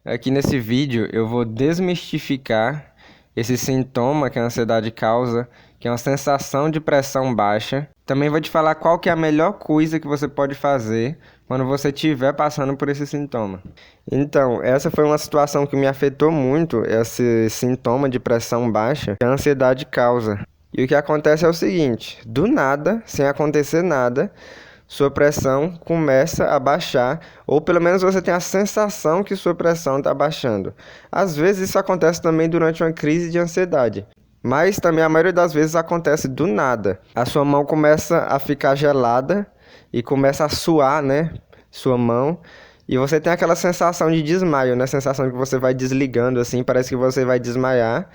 Aqui nesse vídeo eu vou desmistificar esse sintoma que a ansiedade causa, que é uma sensação de pressão baixa. Também vou te falar qual que é a melhor coisa que você pode fazer quando você estiver passando por esse sintoma. Então, essa foi uma situação que me afetou muito, esse sintoma de pressão baixa que a ansiedade causa. E o que acontece é o seguinte, do nada, sem acontecer nada, sua pressão começa a baixar, ou pelo menos você tem a sensação que sua pressão está baixando. Às vezes isso acontece também durante uma crise de ansiedade, mas também a maioria das vezes acontece do nada. A sua mão começa a ficar gelada e começa a suar, né? Sua mão. E você tem aquela sensação de desmaio, né? Sensação de que você vai desligando assim, parece que você vai desmaiar.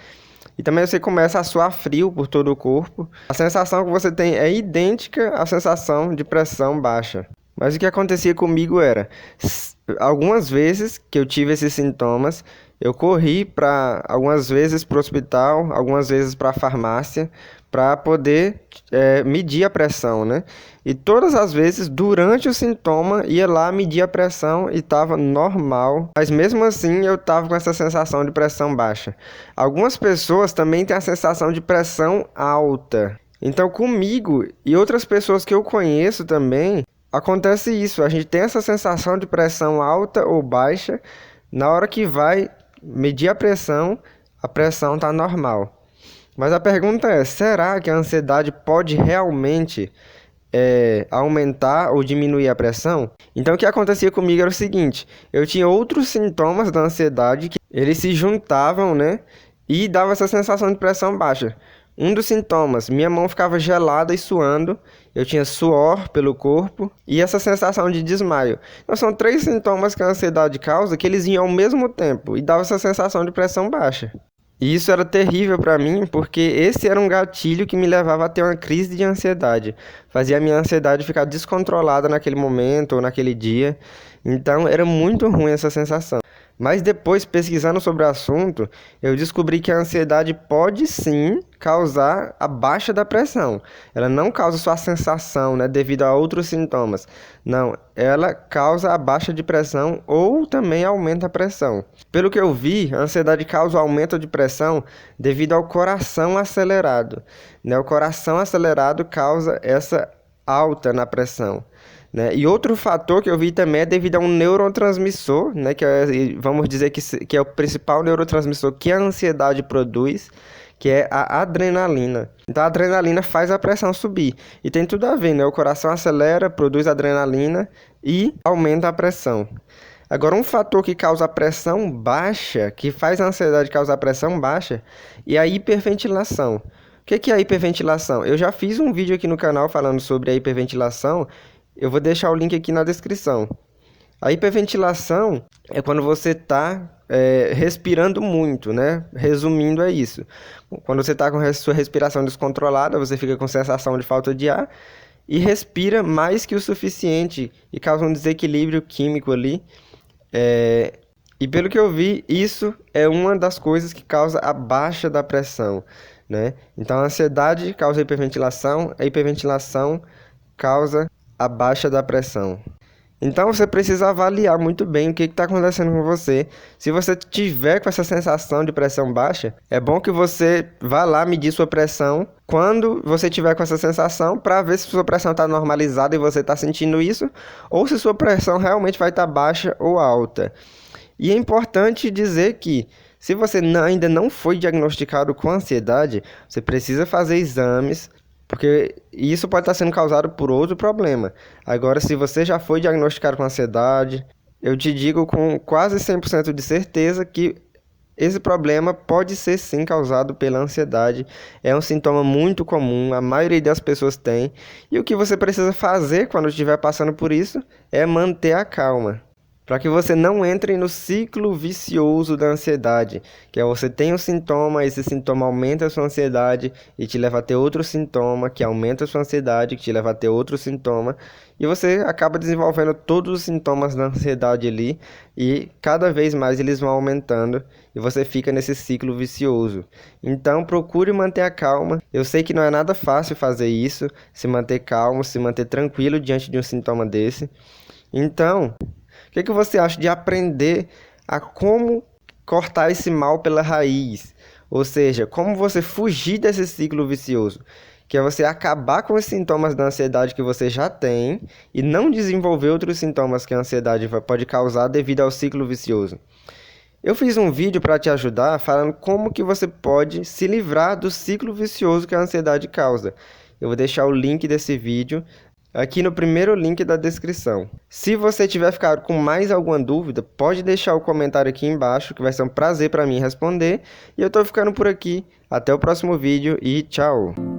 E também você começa a suar frio por todo o corpo. A sensação que você tem é idêntica à sensação de pressão baixa. Mas o que acontecia comigo era, algumas vezes que eu tive esses sintomas, eu corri algumas vezes para o hospital, algumas vezes para a farmácia, para poder medir a pressão, né? E todas as vezes, durante o sintoma, ia lá medir a pressão e estava normal. Mas mesmo assim, eu estava com essa sensação de pressão baixa. Algumas pessoas também têm a sensação de pressão alta. Então, comigo e outras pessoas que eu conheço também, acontece isso. A gente tem essa sensação de pressão alta ou baixa. Na hora que vai medir a pressão está normal. Mas a pergunta é, será que a ansiedade pode realmente aumentar ou diminuir a pressão? Então o que acontecia comigo era o seguinte, eu tinha outros sintomas da ansiedade que eles se juntavam, né? E dava essa sensação de pressão baixa. Um dos sintomas, minha mão ficava gelada e suando, eu tinha suor pelo corpo e essa sensação de desmaio. Então são 3 sintomas que a ansiedade causa que eles iam ao mesmo tempo e dava essa sensação de pressão baixa. E isso era terrível para mim, porque esse era um gatilho que me levava a ter uma crise de ansiedade. Fazia a minha ansiedade ficar descontrolada naquele momento ou naquele dia. Então era muito ruim essa sensação. Mas depois, pesquisando sobre o assunto, eu descobri que a ansiedade pode sim causar a baixa da pressão. Ela não causa só a sensação, né, devido a outros sintomas. Não, ela causa a baixa de pressão ou também aumenta a pressão. Pelo que eu vi, a ansiedade causa o aumento de pressão devido ao coração acelerado, né? O coração acelerado causa essa alta na pressão, né? E outro fator que eu vi também é devido a um neurotransmissor, né? Vamos dizer que é o principal neurotransmissor que a ansiedade produz, que é a adrenalina. Então a adrenalina faz a pressão subir. E tem tudo a ver, né? O coração acelera, produz adrenalina e aumenta a pressão. Agora, um fator que causa a pressão baixa, que faz a ansiedade causar pressão baixa, é a hiperventilação. O que é a hiperventilação? Eu já fiz um vídeo aqui no canal falando sobre a hiperventilação. Eu vou deixar o link aqui na descrição. A hiperventilação é quando você está respirando muito, né? Resumindo, é isso. Quando você está com a sua respiração descontrolada, você fica com sensação de falta de ar e respira mais que o suficiente e causa um desequilíbrio químico ali. E pelo que eu vi, isso é uma das coisas que causa a baixa da pressão, né? Então a ansiedade causa a hiperventilação causa a baixa da pressão. Então você precisa avaliar muito bem o que está acontecendo com você. Se você tiver com essa sensação de pressão baixa, é bom que você vá lá medir sua pressão quando você tiver com essa sensação, para ver se sua pressão está normalizada e você está sentindo isso, ou se sua pressão realmente vai estar baixa ou alta. E é importante dizer que se você ainda não foi diagnosticado com ansiedade, você precisa fazer exames, porque isso pode estar sendo causado por outro problema. Agora, se você já foi diagnosticado com ansiedade, eu te digo com quase 100% de certeza que esse problema pode ser sim causado pela ansiedade. É um sintoma muito comum, a maioria das pessoas tem. E o que você precisa fazer quando estiver passando por isso é manter a calma, para que você não entre no ciclo vicioso da ansiedade, que é você tem um sintoma, esse sintoma aumenta a sua ansiedade e te leva a ter outro sintoma, que aumenta a sua ansiedade, que te leva a ter outro sintoma, e você acaba desenvolvendo todos os sintomas da ansiedade ali, e cada vez mais eles vão aumentando, e você fica nesse ciclo vicioso. Então procure manter a calma. Eu sei que não é nada fácil fazer isso, se manter calmo, se manter tranquilo diante de um sintoma desse. Então, o que você acha de aprender a como cortar esse mal pela raiz, ou seja, como você fugir desse ciclo vicioso, que é você acabar com os sintomas da ansiedade que você já tem e não desenvolver outros sintomas que a ansiedade pode causar devido ao ciclo vicioso. Eu fiz um vídeo para te ajudar falando como que você pode se livrar do ciclo vicioso que a ansiedade causa. Eu vou deixar o link desse vídeo aqui no primeiro link da descrição. Se você tiver ficado com mais alguma dúvida, pode deixar o comentário aqui embaixo, que vai ser um prazer para mim responder. E eu tô ficando por aqui. Até o próximo vídeo e tchau!